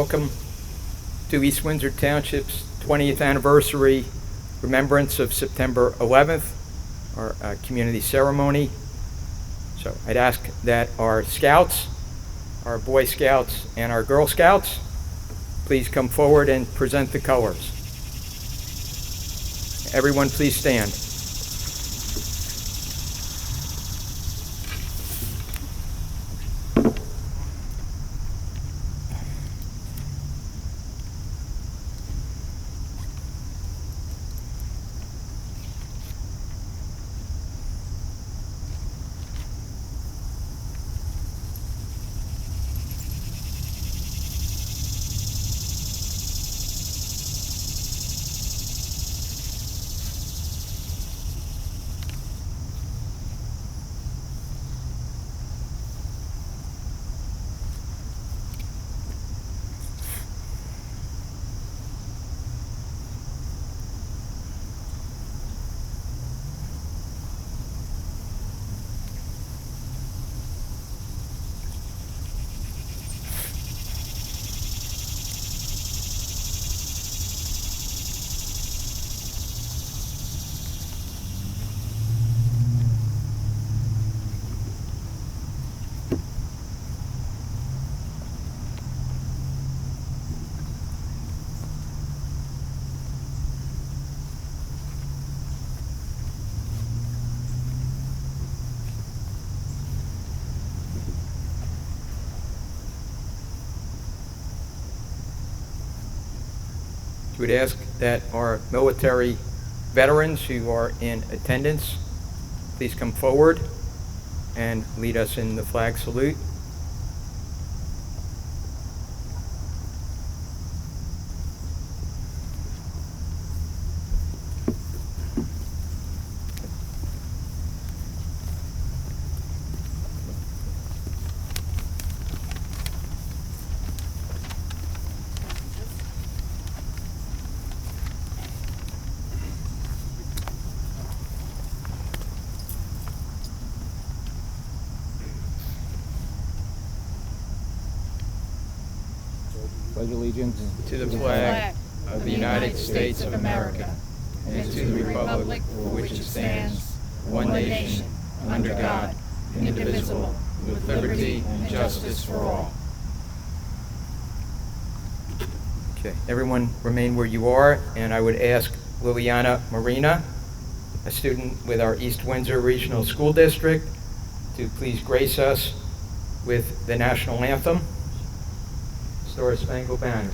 welcome to East Windsor Township's 20th anniversary remembrance of September 11th, our community ceremony. So I'd ask that our scouts, our Boy Scouts, and our Girl Scouts please come forward and present the colors. Everyone please stand. We would ask that our military veterans who are in attendance please come forward and lead us in the flag salute. Pledge allegiance To the flag of the United States of America and to the republic for which it stands, one nation, under God, indivisible, with liberty and justice for all. Okay, everyone remain where you are, and I would ask Liliana Morina, a student with our East Windsor Regional School District, to please grace us with the national anthem, Star Spangled Banner.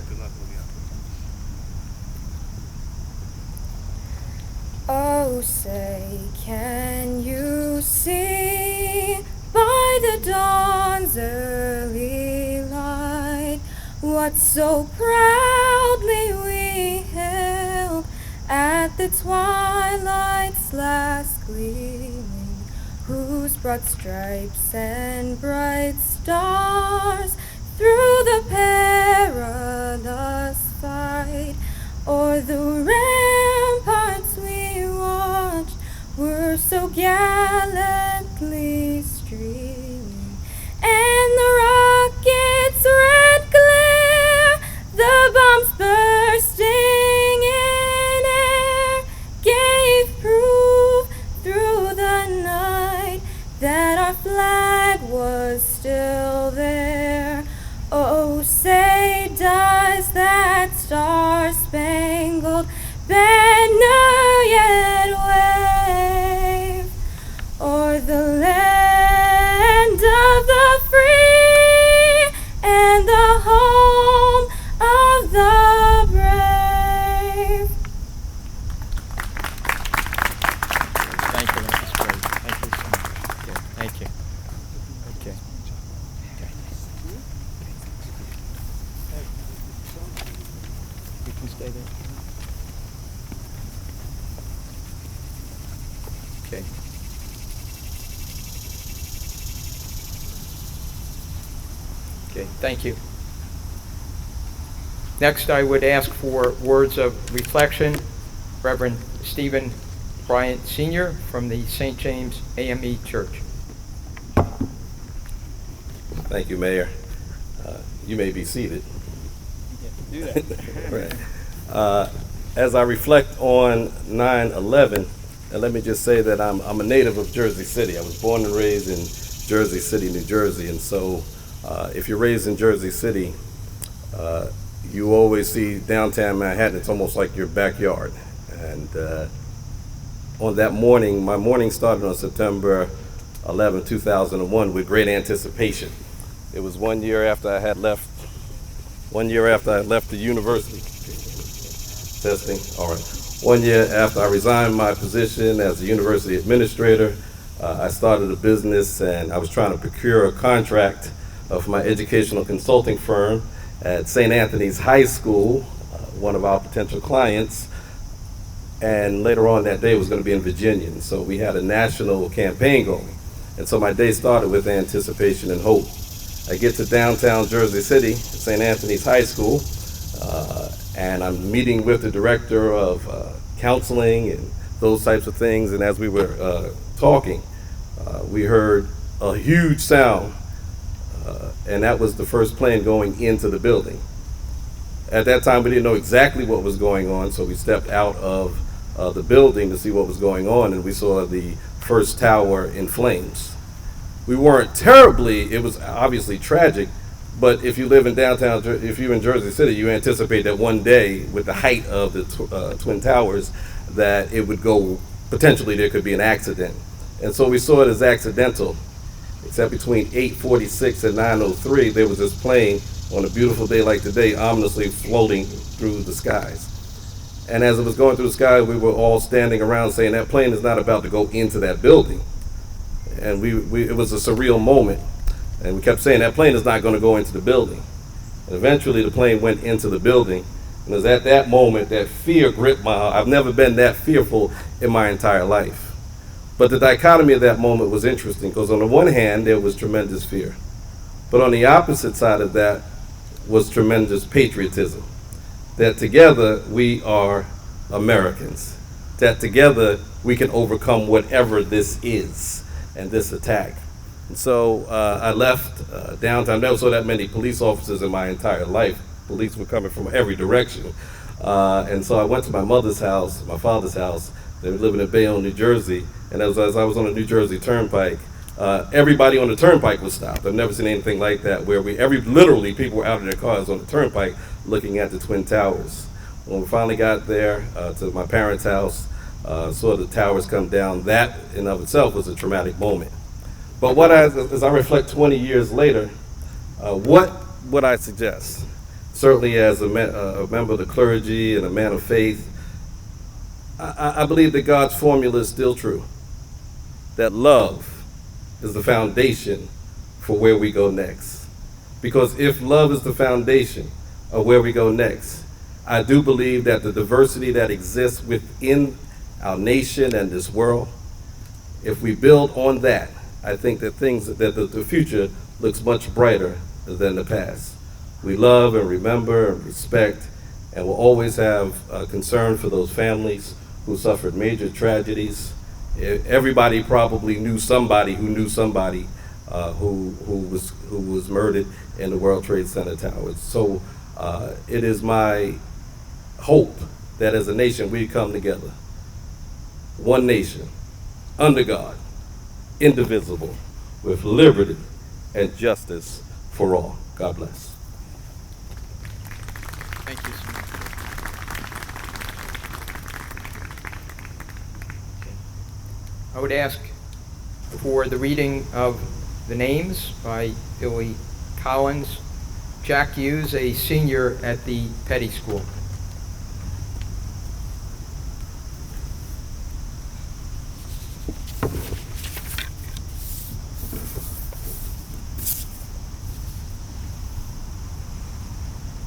Oh, say, can you see by the dawn's early light what so proudly we hailed at the twilight's last gleaming, whose broad stripes and bright stars through the perilous fight o'er the ramparts we watched were so gallantly streaming, and the rocket's red glare, the bombs bursting in air, gave proof through the night that our flag was still there. Oh, say, does that star-spangled banner yet wave o'er the land of the free and the home of the brave? Thank you, that's great. Thank you so much. Okay, thank you. Okay. You can stay there. Okay. Okay, thank you. Next, I would ask for words of reflection. Reverend Stephen Bryant Sr. from the St. James AME Church. Thank you, Mayor. You may be seated. Do that. Right. As I reflect on 9/11, and let me just say that I'm a native of Jersey City. I was born and raised in Jersey City, New Jersey, and so if you're raised in Jersey City, you always see downtown Manhattan. It's almost like your backyard. And on that morning, my morning started on September 11, 2001 with great anticipation. It was 1 year after I had left the university. Testing, all right. 1 year after I resigned my position as a university administrator, I started a business, and I was trying to procure a contract for my educational consulting firm at St. Anthony's High School, one of our potential clients. And later on that day, it was going to be in Virginia. And so we had a national campaign going. And so my day started with anticipation and hope. I get to downtown Jersey City, St. Anthony's High School, and I'm meeting with the director of counseling and those types of things. And as we were talking, we heard a huge sound, and that was the first plane going into the building. At that time, we didn't know exactly what was going on, so we stepped out of the building to see what was going on, and we saw the first tower in flames. We weren't terribly, it was obviously tragic, but if you live in downtown, if you're in Jersey City, you anticipate that one day, with the height of the Twin Towers, that it would go, potentially there could be an accident. And so we saw it as accidental, except between 8:46 and 9:03, there was this plane on a beautiful day like today, ominously floating through the skies. And as it was going through the sky, we were all standing around saying, that plane is not about to go into that building. And it was a surreal moment. And we kept saying, that plane is not going to go into the building. And eventually the plane went into the building. And it was at that moment that fear gripped my heart. I've never been that fearful in my entire life. But the dichotomy of that moment was interesting, because on the one hand, there was tremendous fear. But on the opposite side of that was tremendous patriotism. That together we are Americans. That together we can overcome whatever this is and this attack. And so I left downtown. Never saw that many police officers in my entire life. Police were coming from every direction. And so I went to my mother's house, my father's house. They were living in Bayonne, New Jersey. And as I was on the New Jersey Turnpike, everybody on the Turnpike was stopped. I've never seen anything like that, where literally people were out of their cars on the Turnpike looking at the Twin Towers. When we finally got there to my parents' house, saw the towers come down, that in of itself was a traumatic moment. But as I reflect 20 years later, what would I suggest? Certainly as a member of the clergy and a man of faith, I believe that God's formula is still true. That love is the foundation for where we go next. Because if love is the foundation of where we go next, I do believe that the diversity that exists within our nation and this world, if we build on that, I think that the future looks much brighter than the past. We love and remember and respect, and will always have concern for those families who suffered major tragedies. Everybody probably knew somebody who knew somebody who was murdered in the World Trade Center towers. So it is my hope that as a nation we come together, one nation, under God, indivisible, with liberty and justice for all. God bless. Thank you so much. I would ask for the reading of the names by Billy Collins. Jack Hughes, a senior at the Peddie School.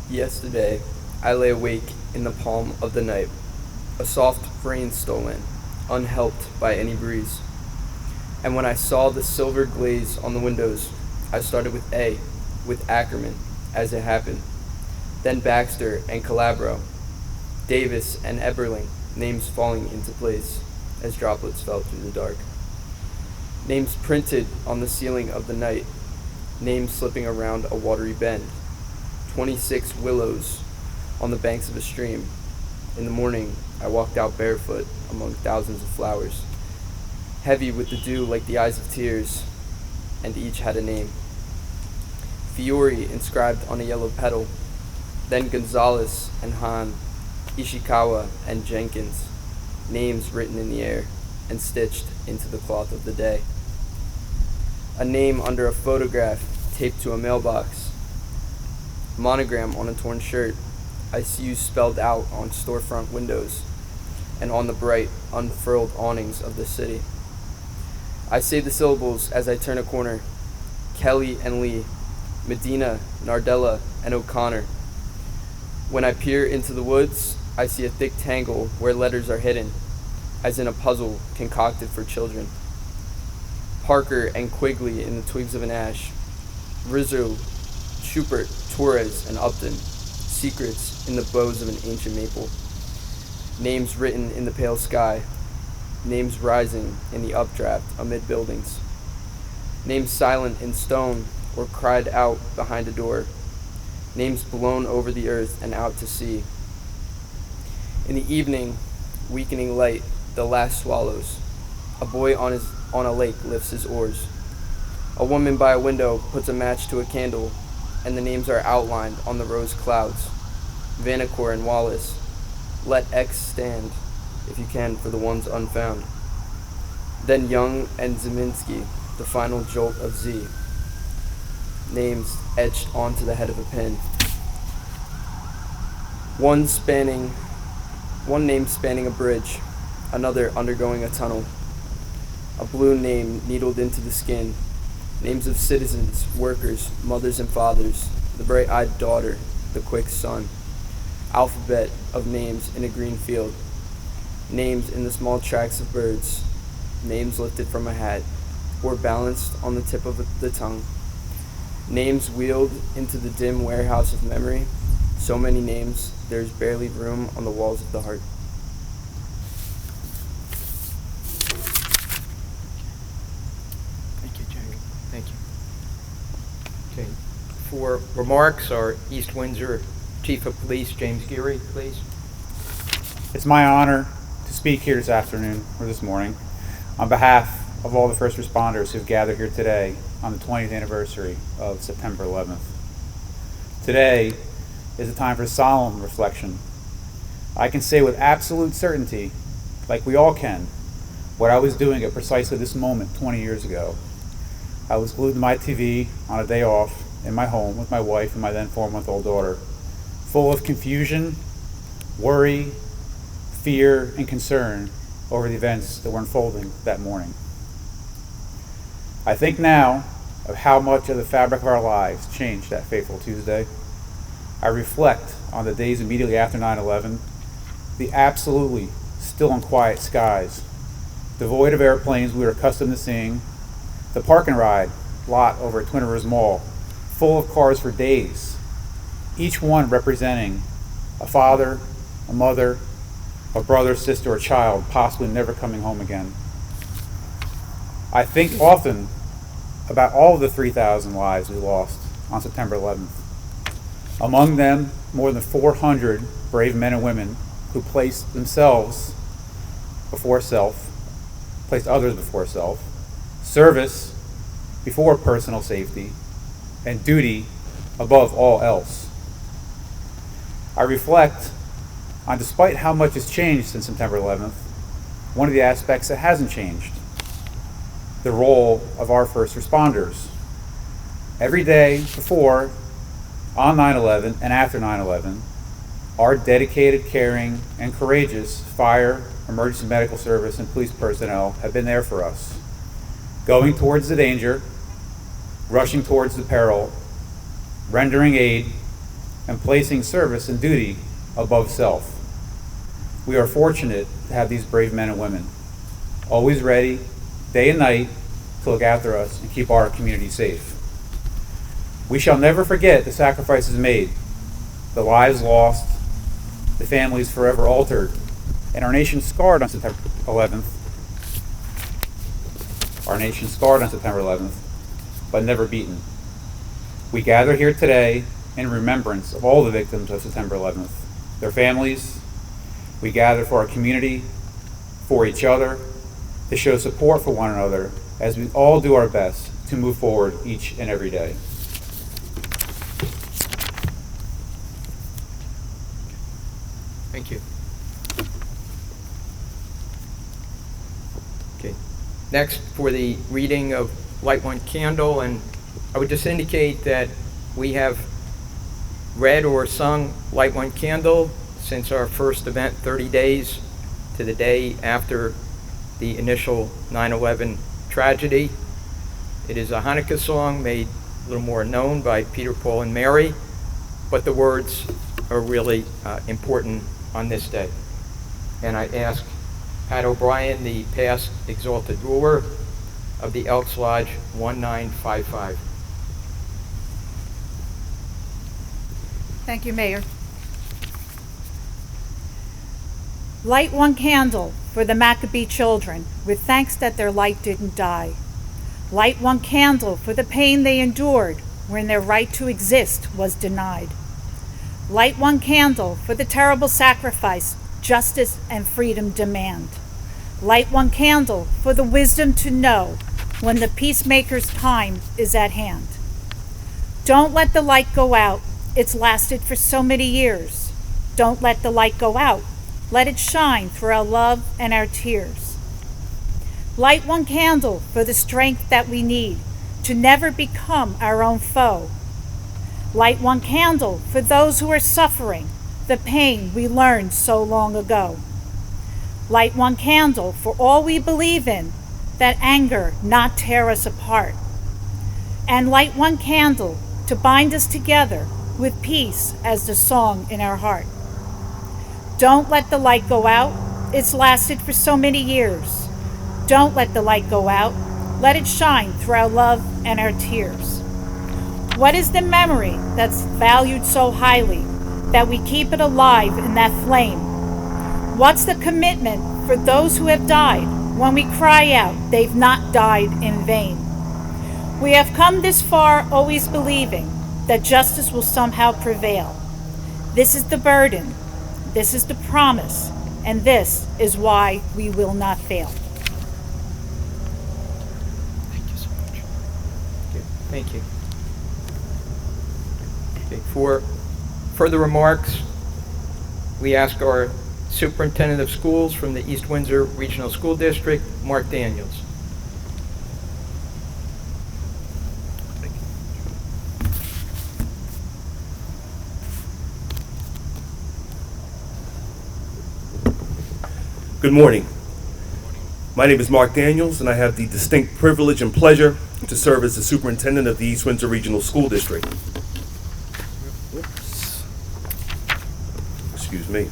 Yesterday, I lay awake in the palm of the night. A soft rain stole in, unhelped by any breeze. And when I saw the silver glaze on the windows, I started with A, with Ackerman, as it happened. Then Baxter and Calabro, Davis and Eberling, names falling into place as droplets fell through the dark. Names printed on the ceiling of the night, names slipping around a watery bend. 26 willows on the banks of a stream. In the morning, I walked out barefoot among thousands of flowers, heavy with the dew like the eyes of tears, and each had a name. Fiore inscribed on a yellow petal, then Gonzalez and Han, Ishikawa and Jenkins, names written in the air and stitched into the cloth of the day. A name under a photograph taped to a mailbox. Monogram on a torn shirt. I see you spelled out on storefront windows and on the bright, unfurled awnings of the city. I say the syllables as I turn a corner. Kelly and Lee, Medina, Nardella, and O'Connor. When I peer into the woods, I see a thick tangle where letters are hidden, as in a puzzle concocted for children. Parker and Quigley in the twigs of an ash. Rizzo, Schubert, Torres, and Upton. Secrets in the boughs of an ancient maple. Names written in the pale sky. Names rising in the updraft amid buildings. Names silent in stone or cried out behind a door. Names blown over the earth and out to sea. In the evening, weakening light, the last swallows. A boy on a lake lifts his oars. A woman by a window puts a match to a candle, and the names are outlined on the rose clouds. Vanacore and Wallace. Let X stand, if you can, for the ones unfound. Then Young and Zeminski, the final jolt of Z. Names etched onto the head of a pin. One name spanning a bridge, another undergoing a tunnel. A blue name needled into the skin. Names of citizens, workers, mothers and fathers, the bright-eyed daughter, the quick son. Alphabet of names in a green field. Names in the small tracks of birds. Names lifted from a hat, or balanced on the tip of the tongue. Names wheeled into the dim warehouse of memory. So many names, there's barely room on the walls of the heart. Thank you, Jack. Thank you. Okay. For remarks, our East Windsor Chief of Police, James Geary, please. It's my honor to speak here this afternoon, or this morning, on behalf of all the first responders who've gathered here today on the 20th anniversary of September 11th. Today is a time for solemn reflection. I can say with absolute certainty, like we all can, what I was doing at precisely this moment 20 years ago. I was glued to my TV on a day off in my home with my wife and my then 4-month-old daughter, full of confusion, worry, fear, and concern over the events that were unfolding that morning. I think now of how much of the fabric of our lives changed that fateful Tuesday. I reflect on the days immediately after 9/11, the absolutely still and quiet skies, devoid of airplanes we were accustomed to seeing, the park and ride lot over at Twin Rivers Mall, full of cars for days, each one representing a father, a mother, a brother, sister, or child possibly never coming home again. I think often about all of the 3,000 lives we lost on September 11th. Among them, more than 400 brave men and women who placed themselves before self, placed others before self, service before personal safety, and duty above all else. I reflect on, despite how much has changed since September 11th, one of the aspects that hasn't changed: the role of our first responders. Every day before, on 9/11, and after 9/11, our dedicated, caring, and courageous fire, emergency medical service, and police personnel have been there for us, going towards the danger, rushing towards the peril, rendering aid, and placing service and duty above self. We are fortunate to have these brave men and women, always ready, day and night, to look after us and keep our community safe. We shall never forget the sacrifices made, the lives lost, the families forever altered, and our nation scarred on September 11th. Our nation scarred on September 11th, but never beaten. We gather here today in remembrance of all the victims of September 11th, their families. We gather for our community, for each other, to show support for one another as we all do our best to move forward each and every day. Thank you. Okay. Next, for the reading of Light One Candle, and I would just indicate that we have read or sung Light One Candle since our first event 30 days to the day after the initial 9/11 tragedy. It is a Hanukkah song made a little more known by Peter, Paul, and Mary, but the words are really important on this day. And I ask Pat O'Brien, the past Exalted ruler of the Elks Lodge 1955. Thank you, Mayor. Light one candle for the Maccabee children, with thanks that their light didn't die. Light one candle for the pain they endured when their right to exist was denied. Light one candle for the terrible sacrifice justice and freedom demand. Light one candle for the wisdom to know when the peacemaker's time is at hand. Don't let the light go out. It's lasted for so many years. Don't let the light go out. Let it shine through our love and our tears. Light one candle for the strength that we need to never become our own foe. Light one candle for those who are suffering the pain we learned so long ago. Light one candle for all we believe in, that anger not tear us apart. And light one candle to bind us together with peace as the song in our heart. Don't let the light go out. It's lasted for so many years. Don't let the light go out. Let it shine through our love and our tears. What is the memory that's valued so highly that we keep it alive in that flame? What's the commitment for those who have died when we cry out they've not died in vain? We have come this far always believing that justice will somehow prevail. This is the burden, this is the promise, and this is why we will not fail. Thank you so much. Okay, thank you. Okay, for further remarks, we ask our Superintendent of Schools from the East Windsor Regional School District, Mark Daniels. Good morning. My name is Mark Daniels, and I have the distinct privilege and pleasure to serve as the superintendent of the East Windsor Regional School District. Excuse me.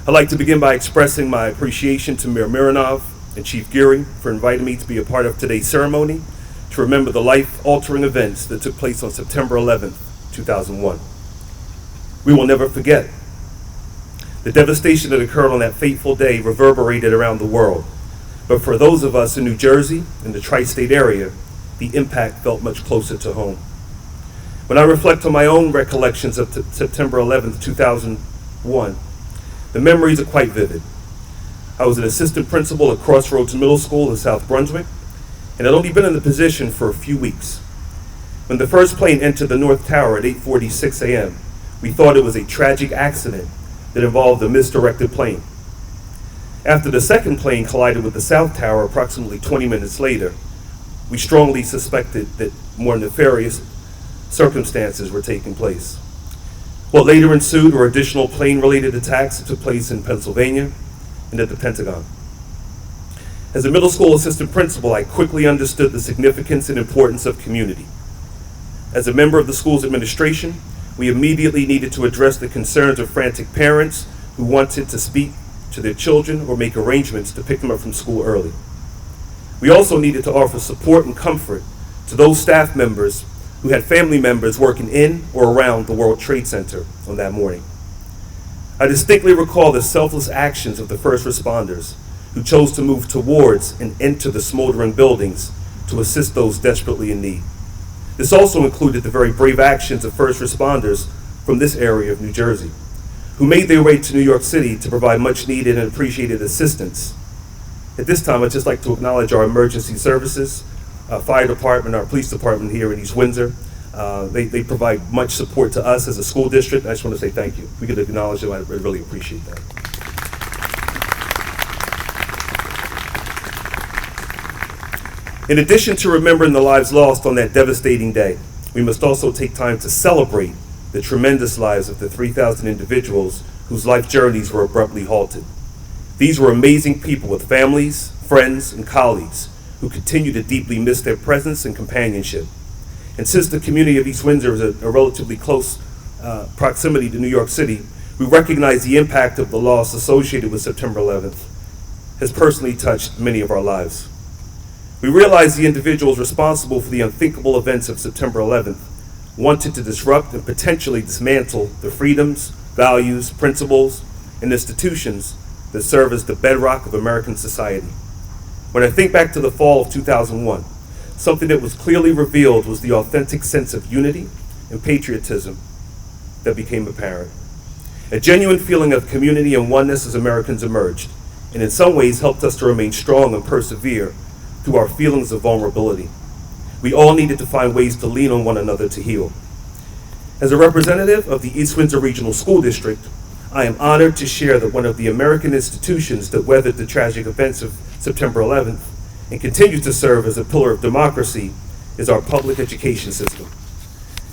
I'd like to begin by expressing my appreciation to Mayor Mironov and Chief Geary for inviting me to be a part of today's ceremony to remember the life-altering events that took place on September 11th, 2001. We will never forget. The devastation that occurred on that fateful day reverberated around the world. But for those of us in New Jersey and the tri-state area, the impact felt much closer to home. When I reflect on my own recollections of September 11th, 2001, the memories are quite vivid. I was an assistant principal at Crossroads Middle School in South Brunswick, and I'd only been in the position for a few weeks. When the first plane entered the North Tower at 8:46 a.m., we thought it was a tragic accident that involved a misdirected plane. After the second plane collided with the South Tower approximately 20 minutes later, we strongly suspected that more nefarious circumstances were taking place. What later ensued were additional plane-related attacks that took place in Pennsylvania and at the Pentagon. As a middle school assistant principal, I quickly understood the significance and importance of community. As a member of the school's administration, we immediately needed to address the concerns of frantic parents who wanted to speak to their children or make arrangements to pick them up from school early. We also needed to offer support and comfort to those staff members who had family members working in or around the World Trade Center on that morning. I distinctly recall the selfless actions of the first responders who chose to move towards and into the smoldering buildings to assist those desperately in need. This also included the very brave actions of first responders from this area of New Jersey, who made their way to New York City to provide much needed and appreciated assistance. At this time, I'd just like to acknowledge our emergency services, our fire department, our police department here in East Windsor. They provide much support to us as a school district. I just want to say thank you. We could acknowledge them. I really appreciate that. In addition to remembering the lives lost on that devastating day, we must also take time to celebrate the tremendous lives of the 3,000 individuals whose life journeys were abruptly halted. These were amazing people with families, friends, and colleagues who continue to deeply miss their presence and companionship. And since the community of East Windsor is a relatively close proximity to New York City, we recognize the impact of the loss associated with September 11th has personally touched many of our lives. We realize the individuals responsible for the unthinkable events of September 11th wanted to disrupt and potentially dismantle the freedoms, values, principles, and institutions that serve as the bedrock of American society. When I think back to the fall of 2001, something that was clearly revealed was the authentic sense of unity and patriotism that became apparent. A genuine feeling of community and oneness as Americans emerged, and in some ways helped us to remain strong and persevere through our feelings of vulnerability. We all needed to find ways to lean on one another to heal. As a representative of the East Windsor Regional School District, I am honored to share that one of the American institutions that weathered the tragic events of September 11th and continues to serve as a pillar of democracy is our public education system.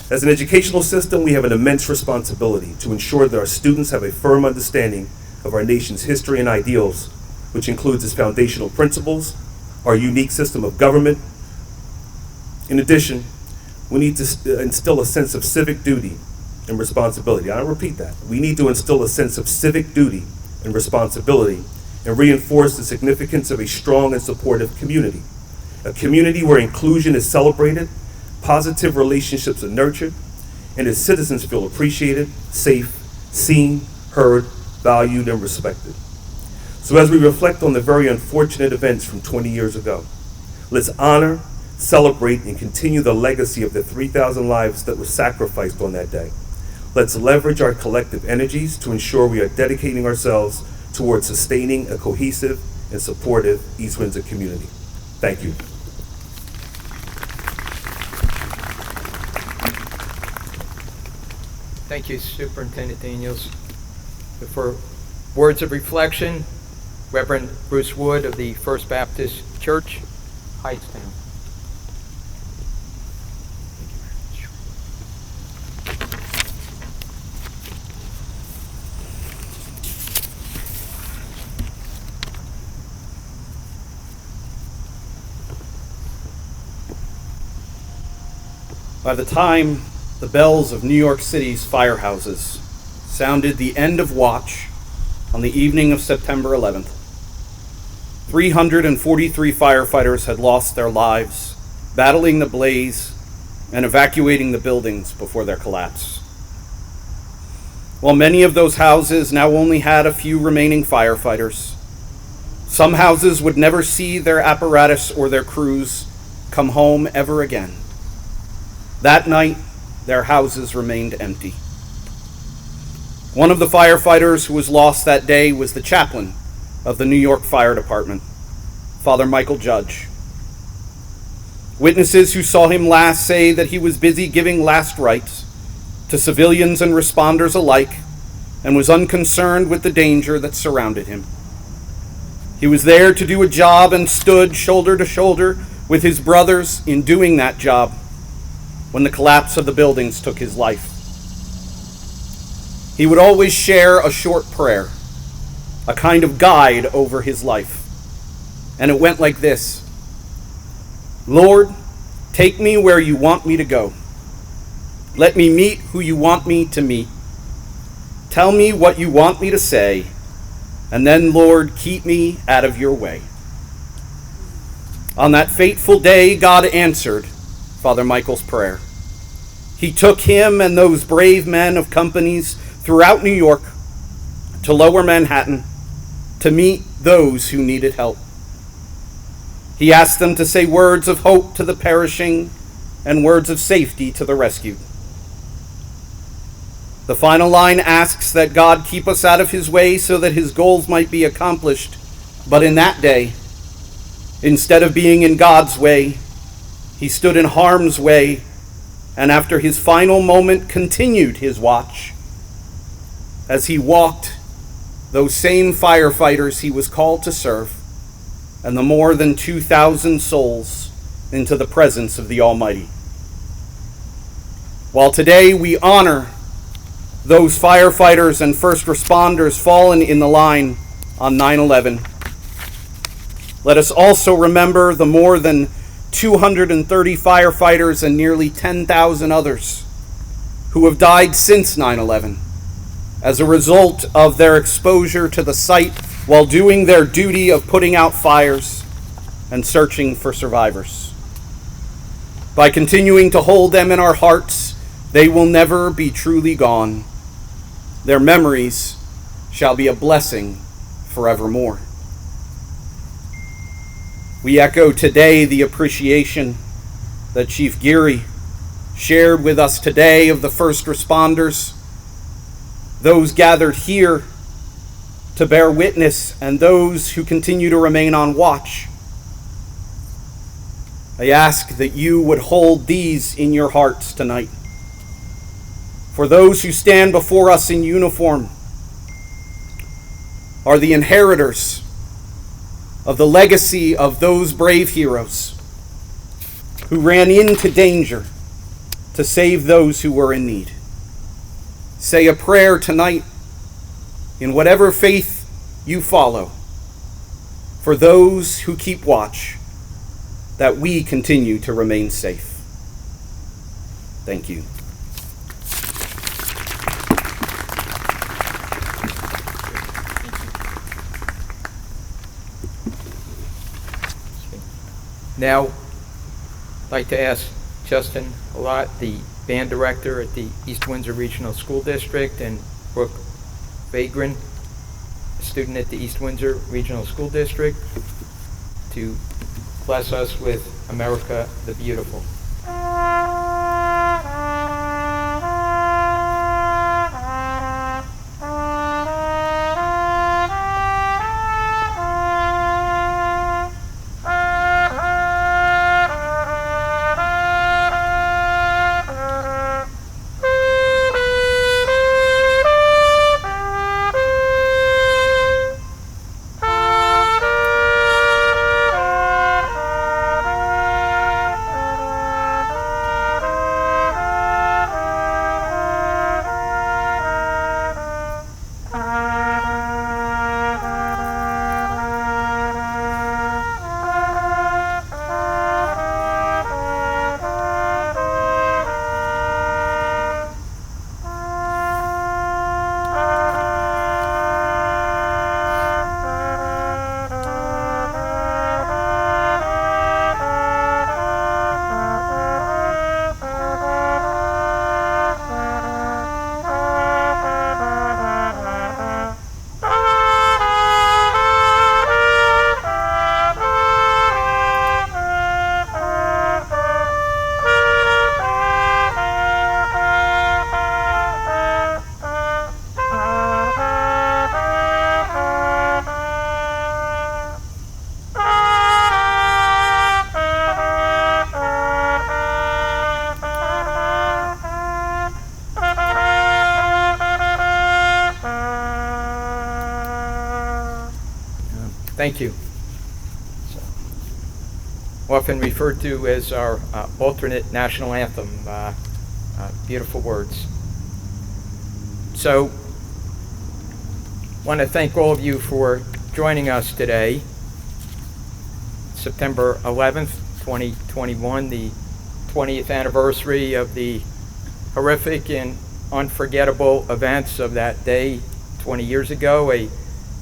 As an educational system, we have an immense responsibility to ensure that our students have a firm understanding of our nation's history and ideals, which includes its foundational principles, our unique system of government. In addition, we need to instill a sense of civic duty and responsibility. I'll repeat that. We need to instill a sense of civic duty and responsibility and reinforce the significance of a strong and supportive community. A community where inclusion is celebrated, positive relationships are nurtured, and its citizens feel appreciated, safe, seen, heard, valued, and respected. So as we reflect on the very unfortunate events from 20 years ago, let's honor, celebrate, and continue the legacy of the 3,000 lives that were sacrificed on that day. Let's leverage our collective energies to ensure we are dedicating ourselves towards sustaining a cohesive and supportive East Windsor community. Thank you. Thank you, Superintendent Daniels. For words of reflection, Reverend Bruce Wood of the First Baptist Church, Hightstown. By the time the bells of New York City's firehouses sounded the end of watch on the evening of September 11th, 343 firefighters had lost their lives battling the blaze and evacuating the buildings before their collapse. While many of those houses now only had a few remaining firefighters, some houses would never see their apparatus or their crews come home ever again. That night, their houses remained empty. One of the firefighters who was lost that day was the chaplain of the New York Fire Department, Father Michael Judge. Witnesses who saw him last say that he was busy giving last rites to civilians and responders alike and was unconcerned with the danger that surrounded him. He was there to do a job and stood shoulder to shoulder with his brothers in doing that job when the collapse of the buildings took his life. He would always share a short prayer, a kind of guide over his life. And it went like this: Lord, take me where you want me to go. Let me meet who you want me to meet. Tell me what you want me to say, and then, Lord, keep me out of your way. On that fateful day, God answered Father Michael's prayer. He took him and those brave men of companies throughout New York to Lower Manhattan to meet those who needed help. He asked them to say words of hope to the perishing and words of safety to the rescued. The final line asks that God keep us out of his way so that his goals might be accomplished. But in that day, instead of being in God's way, he stood in harm's way, and after his final moment continued his watch. As he walked those same firefighters he was called to serve, and the more than 2,000 souls into the presence of the Almighty. While today we honor those firefighters and first responders fallen in the line on 9/11, let us also remember the more than 230 firefighters and nearly 10,000 others who have died since 9/11 as a result of their exposure to the site while doing their duty of putting out fires and searching for survivors. By continuing to hold them in our hearts, they will never be truly gone. Their memories shall be a blessing forevermore. We echo today the appreciation that Chief Geary shared with us today of the first responders, those gathered here to bear witness, and those who continue to remain on watch. I ask that you would hold these in your hearts tonight. For those who stand before us in uniform are the inheritors of the legacy of those brave heroes who ran into danger to save those who were in need. Say a prayer tonight in whatever faith you follow for those who keep watch, that we continue to remain safe. Thank you. Now, I'd like to ask Justin Allott, the band director at the East Windsor Regional School District, and Brooke Vagrin, a student at the East Windsor Regional School District, to bless us with America the Beautiful. Thank you. Often referred to as our alternate national anthem. Beautiful words. So, want to thank all of you for joining us today. September 11th, 2021, the 20th anniversary of the horrific and unforgettable events of that day 20 years ago, a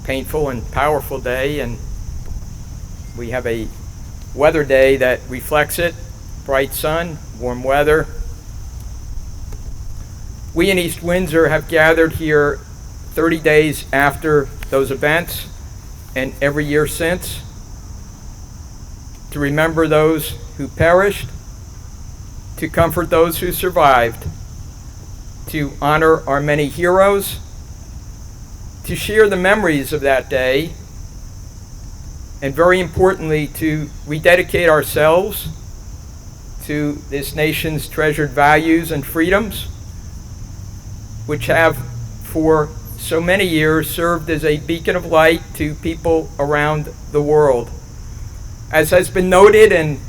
painful and powerful day, and we have a weather day that reflects it. Bright sun, warm weather. We in East Windsor have gathered here 30 days after those events and every year since to remember those who perished, to comfort those who survived, to honor our many heroes, to share the memories of that day, and very importantly, to rededicate ourselves to this nation's treasured values and freedoms, which have for so many years served as a beacon of light to people around the world. As has been noted, and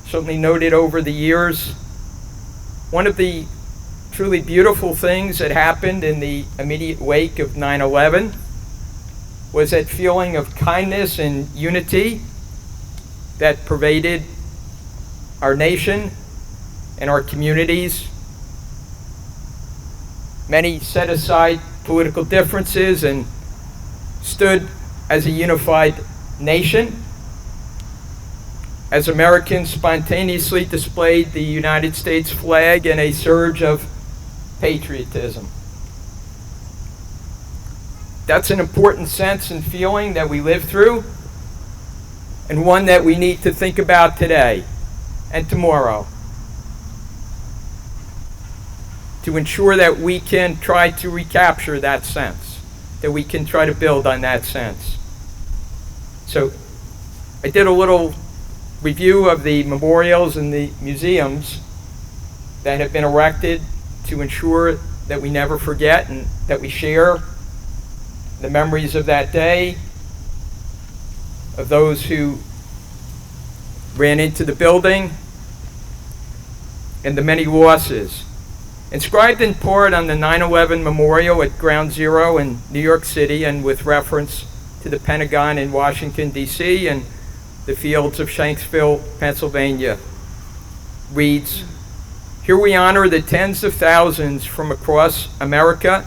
certainly noted over the years, one of the truly beautiful things that happened in the immediate wake of 9/11 was that feeling of kindness and unity that pervaded our nation and our communities. Many set aside political differences and stood as a unified nation. As Americans spontaneously displayed the United States flag in a surge of patriotism. That's an important sense and feeling that we live through, and one that we need to think about today and tomorrow, to ensure that we can try to recapture that sense, that we can try to build on that sense. So I did a little review of the memorials and the museums that have been erected to ensure that we never forget and that we share the memories of that day, of those who ran into the building, and the many losses. Inscribed in part on the 9/11 memorial at Ground Zero in New York City, and with reference to the Pentagon in Washington, D.C., and the fields of Shanksville, Pennsylvania, reads, "Here we honor the tens of thousands from across America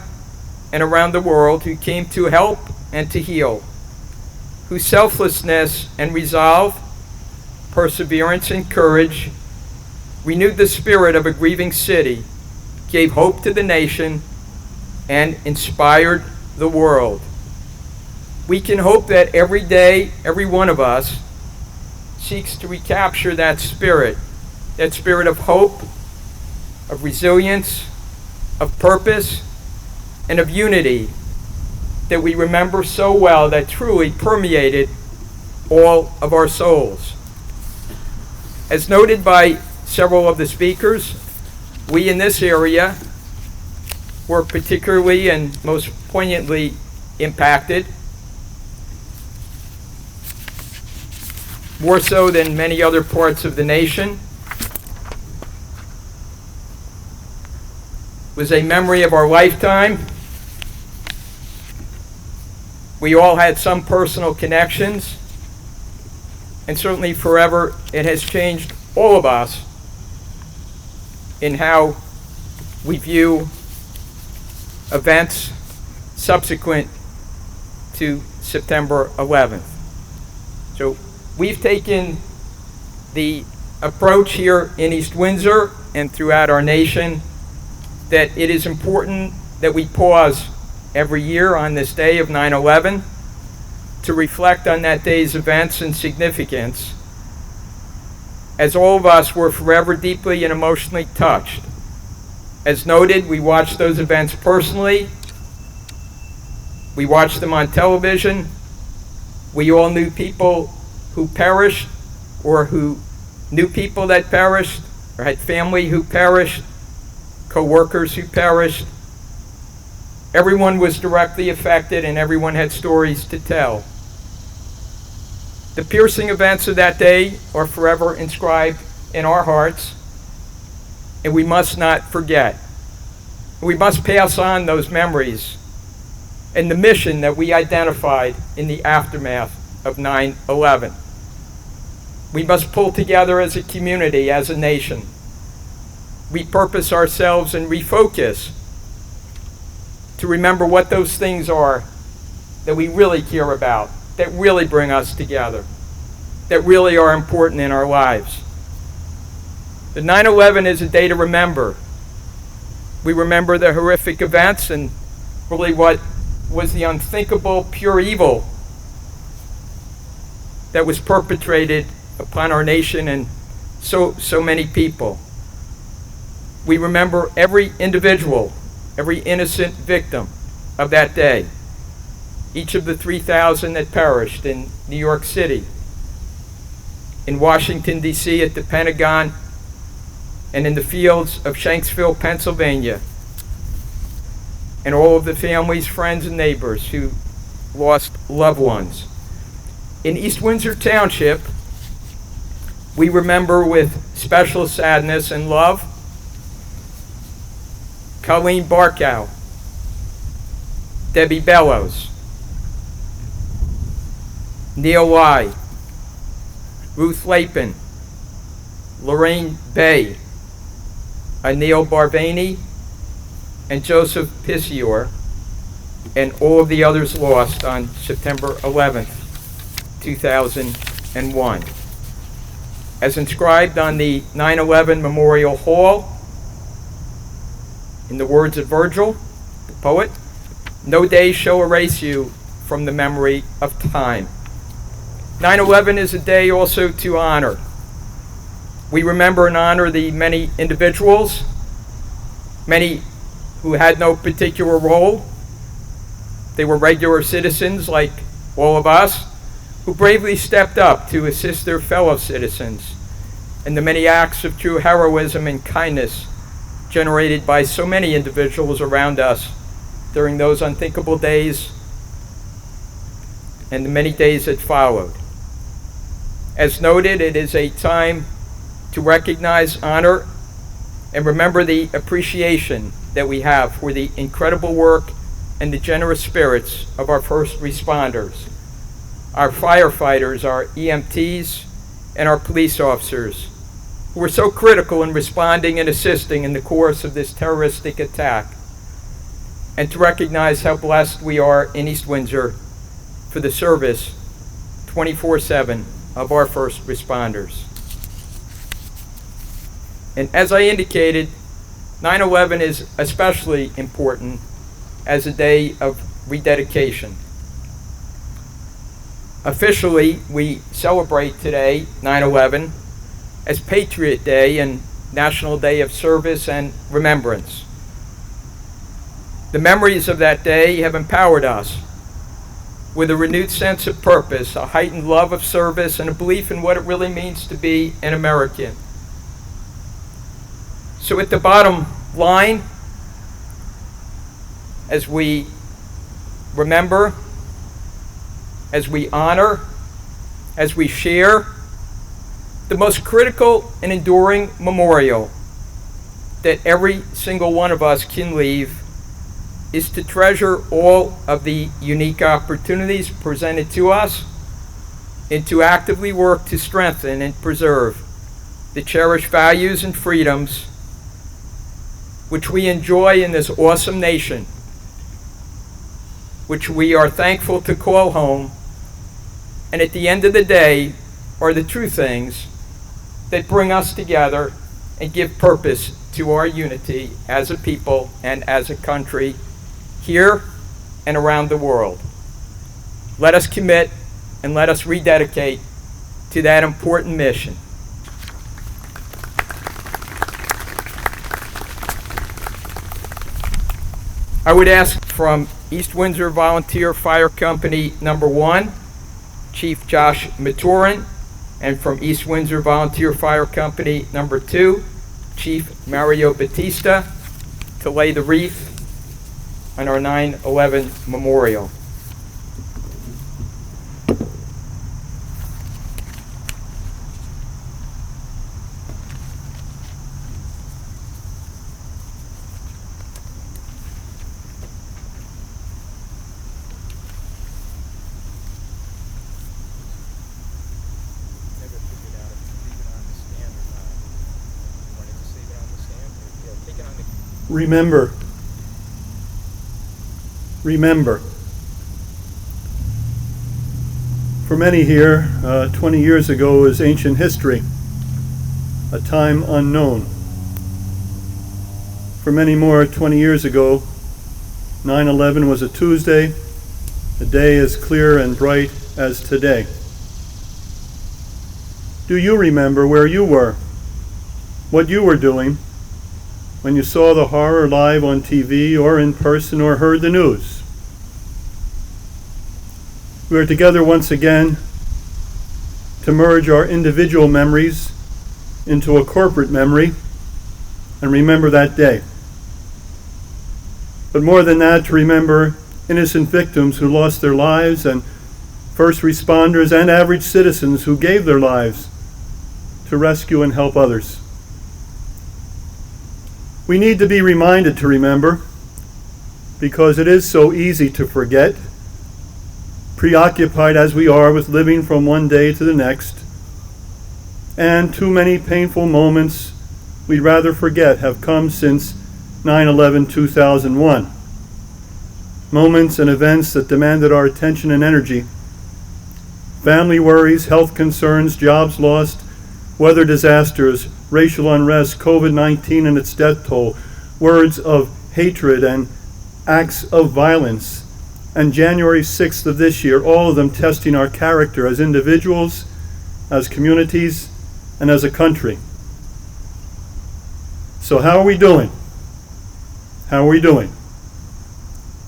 and around the world who came to help and to heal, whose selflessness and resolve, perseverance and courage renewed the spirit of a grieving city, gave hope to the nation, and inspired the world." We can hope that every day, every one of us seeks to recapture that spirit of hope, of resilience, of purpose, and of unity that we remember so well, that truly permeated all of our souls. As noted by several of the speakers, we in this area were particularly and most poignantly impacted, more so than many other parts of the nation. It was a memory of our lifetime. We all had some personal connections, and certainly forever it has changed all of us in how we view events subsequent to September 11th. So we've taken the approach here in East Windsor and throughout our nation that it is important that we pause every year on this day of 9/11 to reflect on that day's events and significance, as all of us were forever deeply and emotionally touched. As noted, we watched those events personally. We watched them on television. We all knew people who perished, or who knew people that perished, or had family who perished, co-workers who perished. Everyone was directly affected, and everyone had stories to tell. The piercing events of that day are forever inscribed in our hearts, and we must not forget. We must pass on those memories and the mission that we identified in the aftermath of 9/11. We must pull together as a community, as a nation, repurpose ourselves and refocus to remember what those things are that we really care about, that really bring us together, that really are important in our lives. The 9/11 is a day to remember. We remember the horrific events and really what was the unthinkable pure evil that was perpetrated upon our nation and so many people. We remember every individual every innocent victim of that day, each of the 3,000 that perished in New York City, in Washington, D.C. at the Pentagon, and in the fields of Shanksville, Pennsylvania, and all of the families, friends, and neighbors who lost loved ones. In East Windsor Township, we remember with special sadness and love Colleen Barkow, Debbie Bellows, Neil Lai, Ruth Lapin, Lorraine Bay, Anil Barvani, and Joseph Pissior, and all of the others lost on September 11th, 2001. As inscribed on the 9/11 Memorial Hall, in the words of Virgil, the poet, "No day shall erase you from the memory of time." 9/11 is a day also to honor. We remember and honor the many individuals, many who had no particular role. They were regular citizens like all of us, who bravely stepped up to assist their fellow citizens, and the many acts of true heroism and kindness generated by so many individuals around us during those unthinkable days and the many days that followed. As noted, it is a time to recognize, honor, and remember the appreciation that we have for the incredible work and the generous spirits of our first responders, our firefighters, our EMTs, and our police officers, who were so critical in responding and assisting in the course of this terroristic attack, and to recognize how blessed we are in East Windsor for the service 24/7 of our first responders. And as I indicated, 9/11 is especially important as a day of rededication. Officially, we celebrate today, 9/11, as Patriot Day and National Day of Service and Remembrance. The memories of that day have empowered us with a renewed sense of purpose, a heightened love of service, and a belief in what it really means to be an American. So at the bottom line, as we remember, as we honor, as we share, the most critical and enduring memorial that every single one of us can leave is to treasure all of the unique opportunities presented to us and to actively work to strengthen and preserve the cherished values and freedoms which we enjoy in this awesome nation, which we are thankful to call home, and at the end of the day are the true things that bring us together and give purpose to our unity as a people and as a country here and around the world. Let us commit and let us rededicate to that important mission. I would ask from East Windsor Volunteer Fire Company Number 1, Chief Josh Maturin, and from East Windsor Volunteer Fire Company Number 2, Chief Mario Batista, to lay the wreath on our 9/11 memorial. Remember. Remember. For many here, 20 years ago is ancient history, a time unknown. For many more, 20 years ago, 9/11 was a Tuesday, a day as clear and bright as today. Do you remember where you were, what you were doing, when you saw the horror live on TV or in person or heard the news. We are together once again to merge our individual memories into a corporate memory and remember that day. But more than that, to remember innocent victims who lost their lives and first responders and average citizens who gave their lives to rescue and help others. We need to be reminded to remember because it is so easy to forget, preoccupied as we are with living from one day to the next, and too many painful moments we'd rather forget have come since 9/11/2001. Moments and events that demanded our attention and energy. Family worries, health concerns, jobs lost, weather disasters, racial unrest, COVID-19 and its death toll, words of hatred and acts of violence, and January 6th of this year, all of them testing our character as individuals, as communities, and as a country. So how are we doing? How are we doing?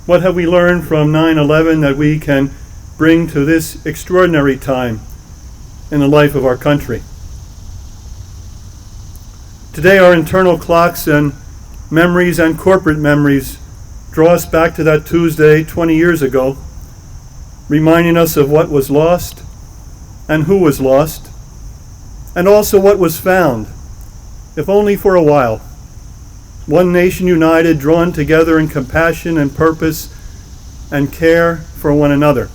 What have we learned from 9/11 that we can bring to this extraordinary time in the life of our country? Today, our internal clocks and memories and corporate memories draw us back to that Tuesday 20 years ago, reminding us of what was lost and who was lost, and also what was found, if only for a while. One nation united, drawn together in compassion and purpose and care for one another.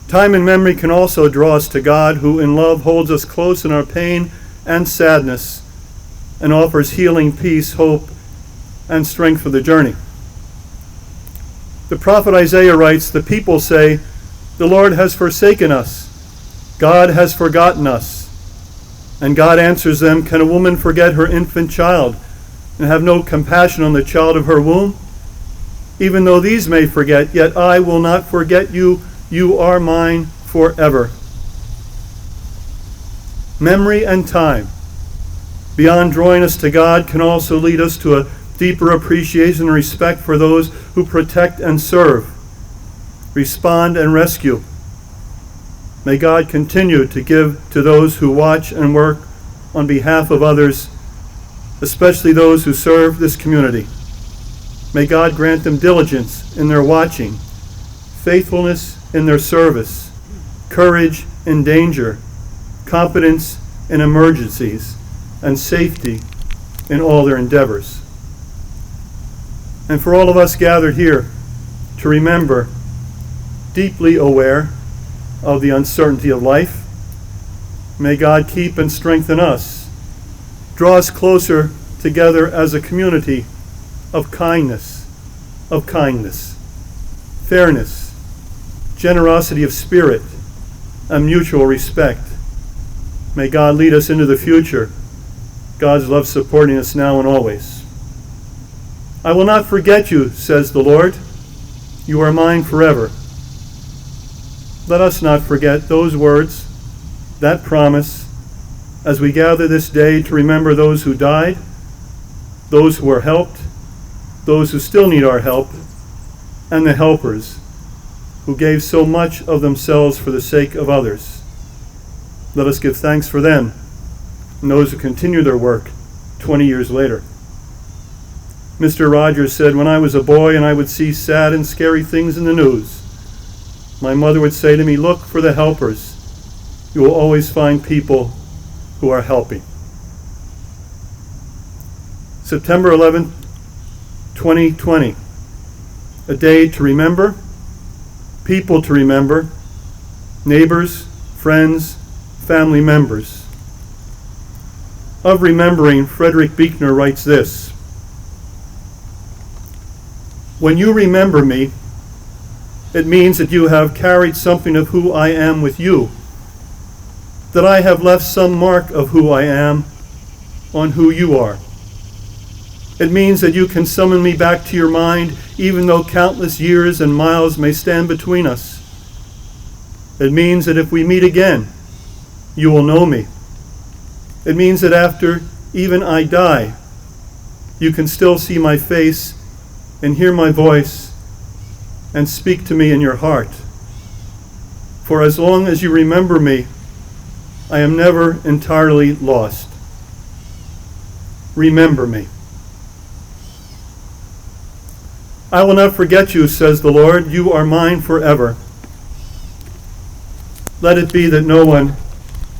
Time and memory can also draw us to God, who in love holds us close in our pain and sadness and offers healing, peace, hope, and strength for the journey. The prophet Isaiah writes, "The people say, 'The Lord has forsaken us. God has forgotten us.' And God answers them, 'Can a woman forget her infant child and have no compassion on the child of her womb? Even though these may forget, yet I will not forget you. You are mine forever.'" Memory and time, beyond drawing us to God, can also lead us to a deeper appreciation and respect for those who protect and serve, respond and rescue. May God continue to give to those who watch and work on behalf of others, especially those who serve this community. May God grant them diligence in their watching, faithfulness in their service, courage in danger, competence in emergencies, and safety in all their endeavors. And for all of us gathered here to remember, deeply aware of the uncertainty of life, may God keep and strengthen us, draw us closer together as a community of kindness, fairness, generosity of spirit, and mutual respect. May God lead us into the future, God's love supporting us now and always. "I will not forget you," says the Lord. "You are mine forever." Let us not forget those words, that promise, as we gather this day to remember those who died, those who were helped, those who still need our help, and the helpers who gave so much of themselves for the sake of others. Let us give thanks for them and those who continue their work 20 years later. Mr. Rogers said, "When I was a boy and I would see sad and scary things in the news, my mother would say to me, 'Look for the helpers. You will always find people who are helping.'" September 11th, 2020, a day to remember, people to remember, neighbors, friends, family members. Of remembering, Frederick Buechner writes this: "When you remember me, it means that you have carried something of who I am with you, that I have left some mark of who I am on who you are. It means that you can summon me back to your mind, even though countless years and miles may stand between us. It means that if we meet again, you will know me. It means that after even I die, you can still see my face and hear my voice and speak to me in your heart. For as long as you remember me, I am never entirely lost. Remember me. I will not forget you, says the Lord. You are mine forever. Let it be that no one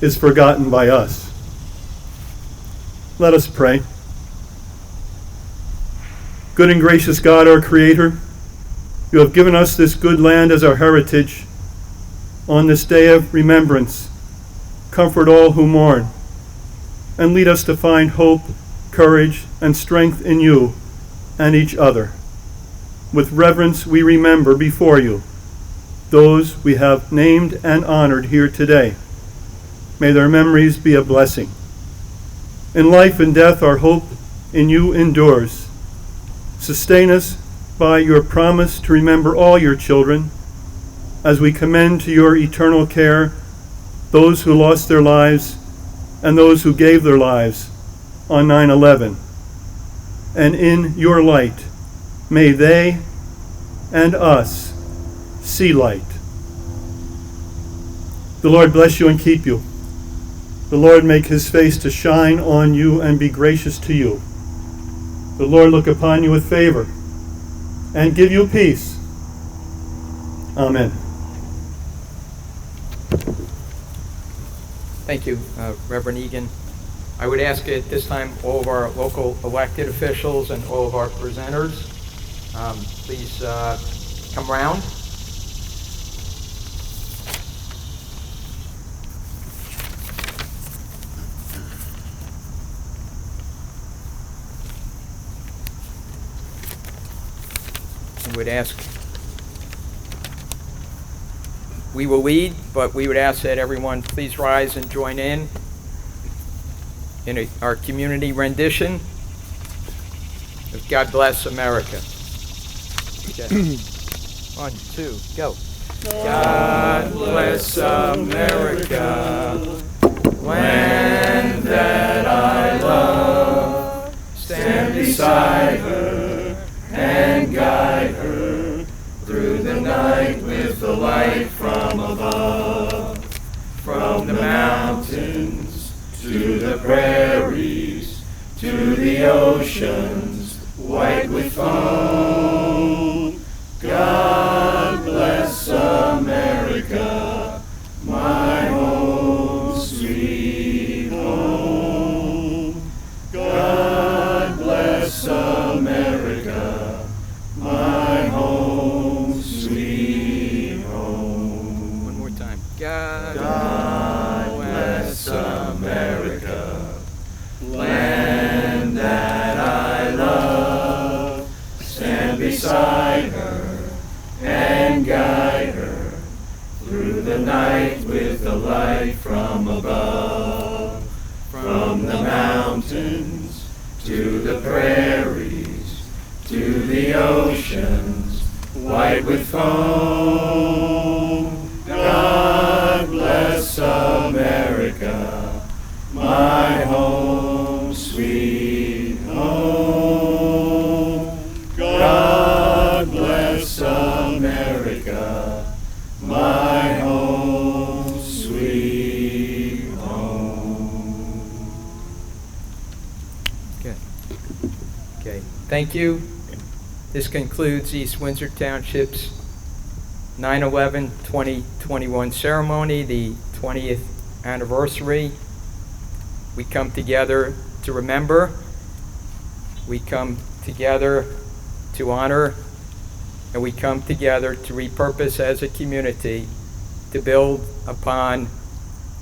is forgotten by us. Let us pray. Good and gracious God, our Creator, you have given us this good land as our heritage. On this day of remembrance, comfort all who mourn, and lead us to find hope, courage, and strength in you and each other. With reverence we remember before you those we have named and honored here today. May their memories be a blessing. In life and death our hope in you endures. Sustain us by your promise to remember all your children as we commend to your eternal care those who lost their lives and those who gave their lives on 9/11. And in your light, may they and us see light. The Lord bless you and keep you. The Lord make his face to shine on you and be gracious to you. The Lord look upon you with favor and give you peace. Amen. Thank you, Reverend Egan. I would ask at this time all of our local elected officials and all of our presenters, please come around. We will lead, but we would ask that everyone please rise and join in our community rendition of God Bless America. Okay. 1, 2, go. God bless America, land that I love. Stand beside her and guide her through the night with the light from above. From the mountains to the prairies, to the oceans white with foam. God bless America, my home, sweet home. God bless America, my home, sweet home. One more time. God bless America, land that I love. Stand beside her and guide her through the night with the light from above. From the mountains to the prairies, to the oceans white with foam. God bless America, my home, sweet home. God bless America, my home, sweet home. Okay. Thank you. This concludes East Windsor Township's 9/11/2021 ceremony, the 20th anniversary. We come together to remember. We come together to honor, and we come together to repurpose as a community to build upon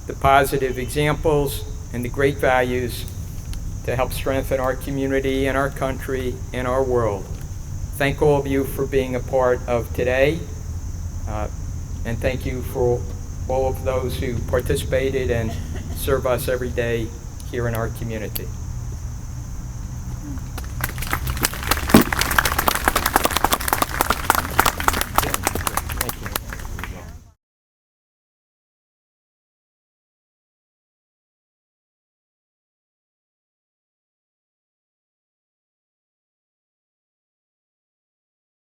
the positive examples and the great values to help strengthen our community and our country and our world. Thank all of you for being a part of today, and thank you for all of those who participated and serve us every day here in our community.